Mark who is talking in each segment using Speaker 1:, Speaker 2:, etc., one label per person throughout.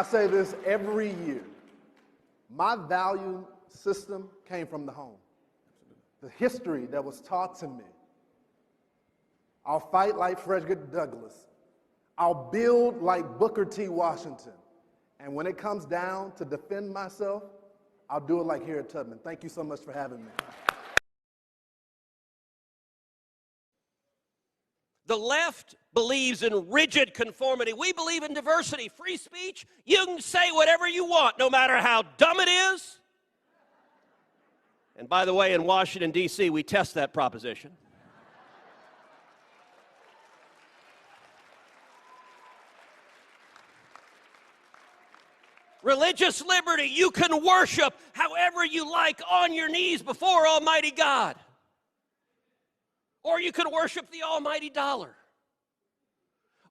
Speaker 1: I say this every year. My value system came from the home. The history that was taught to me. I'll fight like Frederick Douglass. I'll build like Booker T. Washington. And when it comes down to defend myself, I'll do it like Harriet Tubman. Thank you so much for having me.
Speaker 2: The left believes in rigid conformity. We believe in diversity, free speech. You can say whatever you want, no matter how dumb it is. And by the way, in Washington, D.C., we test that proposition. Religious liberty, you can worship however you like on your knees before Almighty God. Or you can worship the almighty dollar.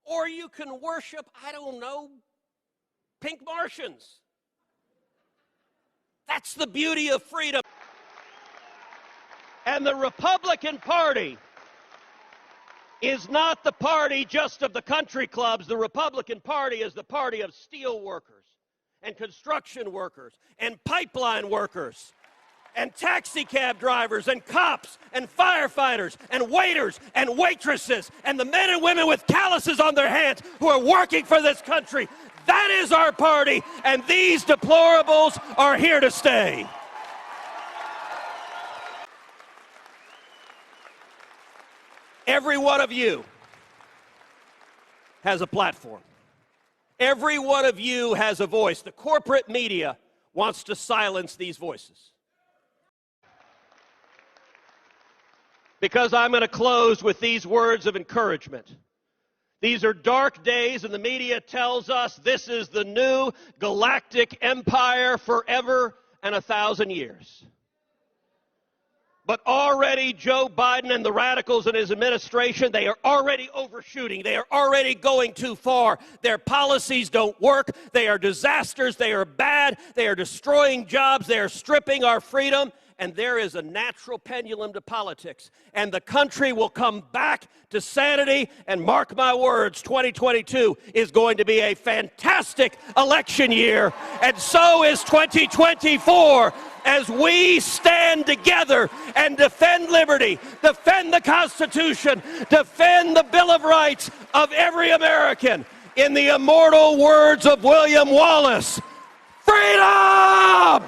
Speaker 2: Or you can worship, I don't know, pink Martians. That's the beauty of freedom. And the Republican Party is not the party just of the country clubs. The Republican Party is the party of steel workers and construction workers and pipeline workers and taxi cab drivers and cops and firefighters and waiters and waitresses and the men and women with calluses on their hands who are working for this country. That is our party, and these deplorables are here to stay. Every one of you has a platform. Every one of you has a voice. The corporate media wants to silence these voices. Because I'm going to close with these words of encouragement. These are dark days, and the media tells us this is the new galactic empire forever and 1,000 years. But already Joe Biden and the radicals in his administration, they are already overshooting. They are already going too far. Their policies don't work. They are disasters. They are bad. They are destroying jobs. They are stripping our freedom. And there is a natural pendulum to politics. And the country will come back to sanity. And mark my words, 2022 is going to be a fantastic election year. And so is 2024. As we stand together and defend liberty, defend the Constitution, defend the Bill of Rights of every American. In the immortal words of William Wallace, freedom!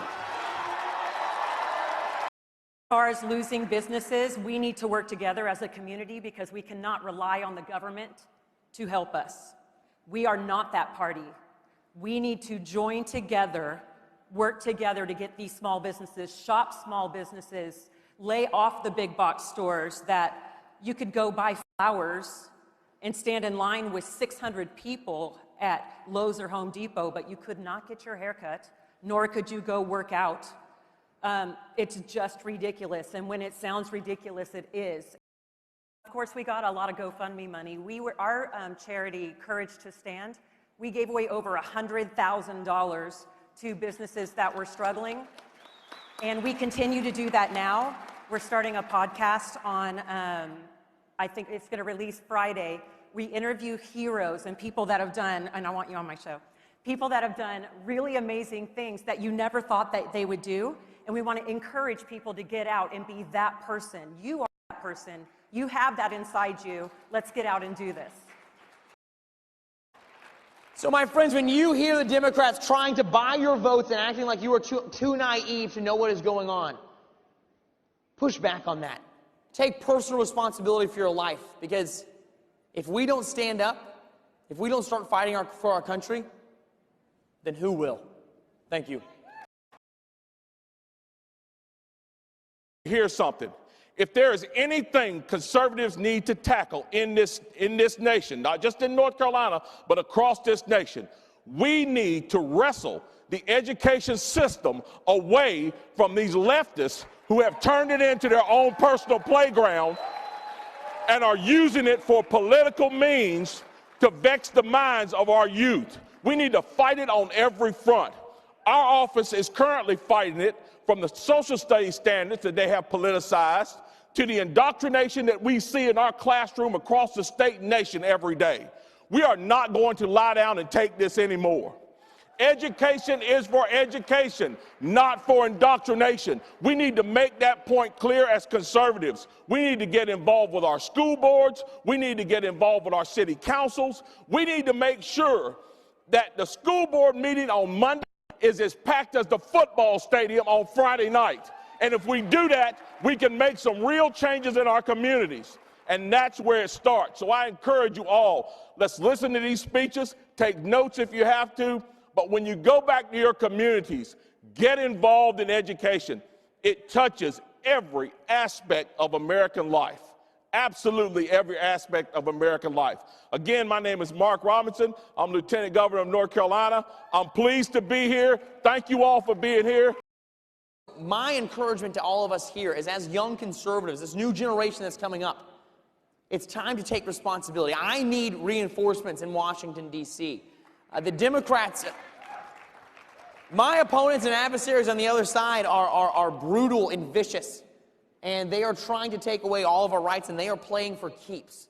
Speaker 3: As far as losing businesses, we need to work together as a community because we cannot rely on the government to help us. We are not that party. We need to join together, work together to get these small businesses, shop small businesses, lay off the big box stores that you could go buy flowers and stand in line with 600 people at Lowe's or Home Depot, but you could not get your hair cut, nor could you go work out. It's just ridiculous, and when it sounds ridiculous, it is. Of course, we got a lot of GoFundMe money. Our charity, Courage to Stand, we gave away over $100,000 to businesses that were struggling, and we continue to do that now. We're starting a podcast on, I think it's going to release Friday. We interview heroes and people that have done, and I want you on my show, people that have done really amazing things that you never thought that they would do. And we want to encourage people to get out and be that person. You are that person. You have that inside you. Let's get out and do this.
Speaker 4: So my friends, when you hear the Democrats trying to buy your votes and acting like you are too naive to know what is going on, push back on that. Take personal responsibility for your life, because if we don't stand up, if we don't start fighting for our country, then who will? Thank you.
Speaker 5: Here's something. If there is anything conservatives need to tackle in this nation, not just in North Carolina, but across this nation, we need to wrestle the education system away from these leftists who have turned it into their own personal playground and are using it for political means to vex the minds of our youth. We need to fight it on every front. Our office is currently fighting it from the social studies standards that they have politicized to the indoctrination that we see in our classroom across the state and nation every day. We are not going to lie down and take this anymore. Education is for education, not for indoctrination. We need to make that point clear as conservatives. We need to get involved with our school boards. We need to get involved with our city councils. We need to make sure that the school board meeting on Monday is as packed as the football stadium on Friday night. And if we do that, we can make some real changes in our communities. And that's where it starts. So I encourage you all, let's listen to these speeches, take notes if you have to, but when you go back to your communities, get involved in education. It touches every aspect of American life. Absolutely every aspect of American life. Again, my name is Mark Robinson. I'm Lieutenant Governor of North Carolina. I'm pleased to be here. Thank you all for being here.
Speaker 4: My encouragement to all of us here is, as young conservatives, this new generation that's coming up, it's time to take responsibility. I need reinforcements in Washington, D.C. The Democrats, my opponents and adversaries on the other side are brutal and vicious, and they are trying to take away all of our rights, and they are playing for keeps.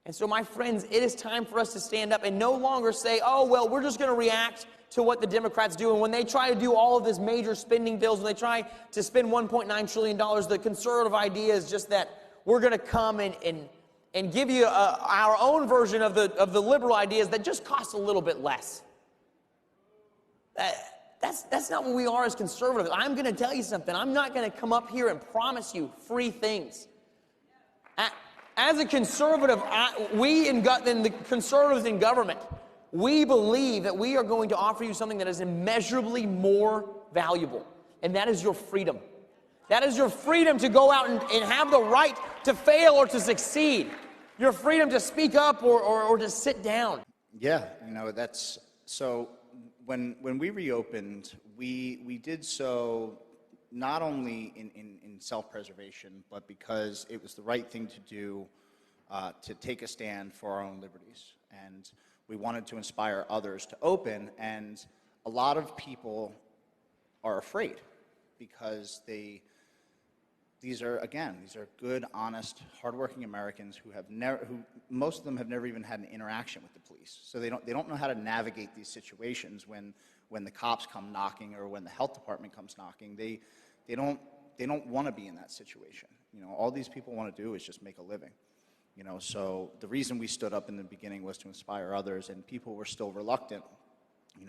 Speaker 4: And so, my friends, it is time for us to stand up and no longer say, oh, well, we're just going to react to what the Democrats do. And when they try to do all of this major spending bills, when they try to spend $1.9 trillion, the conservative idea is just that we're going to come and give you our own version of the liberal ideas that just cost a little bit less. That's not what we are as conservatives. I'm going to tell you something. I'm not going to come up here and promise you free things. As a conservative, the conservatives in government, we believe that we are going to offer you something that is immeasurably more valuable, and that is your freedom. That is your freedom to go out and have the right to fail or to succeed. Your freedom to speak up or to sit down.
Speaker 6: Yeah, that's so. When we reopened, we did so not only in self-preservation, but because it was the right thing to do to take a stand for our own liberties. And we wanted to inspire others to open, and a lot of people are afraid because these are good, honest, hardworking Americans who most of them have never even had an interaction with the police. So they don't know how to navigate these situations when the cops come knocking or when the health department comes knocking. They don't want to be in that situation. All these people want to do is just make a living. So the reason we stood up in the beginning was to inspire others, and people were still reluctant.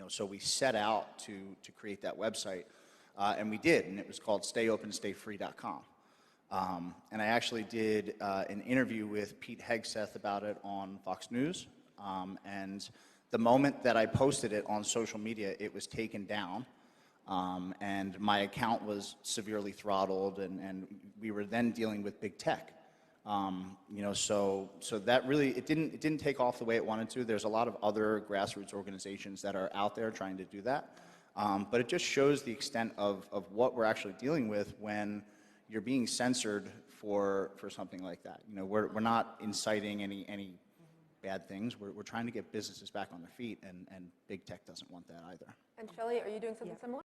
Speaker 6: So we set out to create that website, and we did, and it was called StayOpenStayFree.com. And I actually did an interview with Pete Hegseth about it on Fox News, and the moment that I posted it on social media, it was taken down, and my account was severely throttled, and we were then dealing with big tech. So that really, it didn't take off the way it wanted to. There's a lot of other grassroots organizations that are out there trying to do that, but it just shows the extent of what we're actually dealing with when you're being censored for something like that. We're not inciting any bad things. We're trying to get businesses back on their feet, and big tech doesn't want that either.
Speaker 7: And Shelley, are you doing something similar?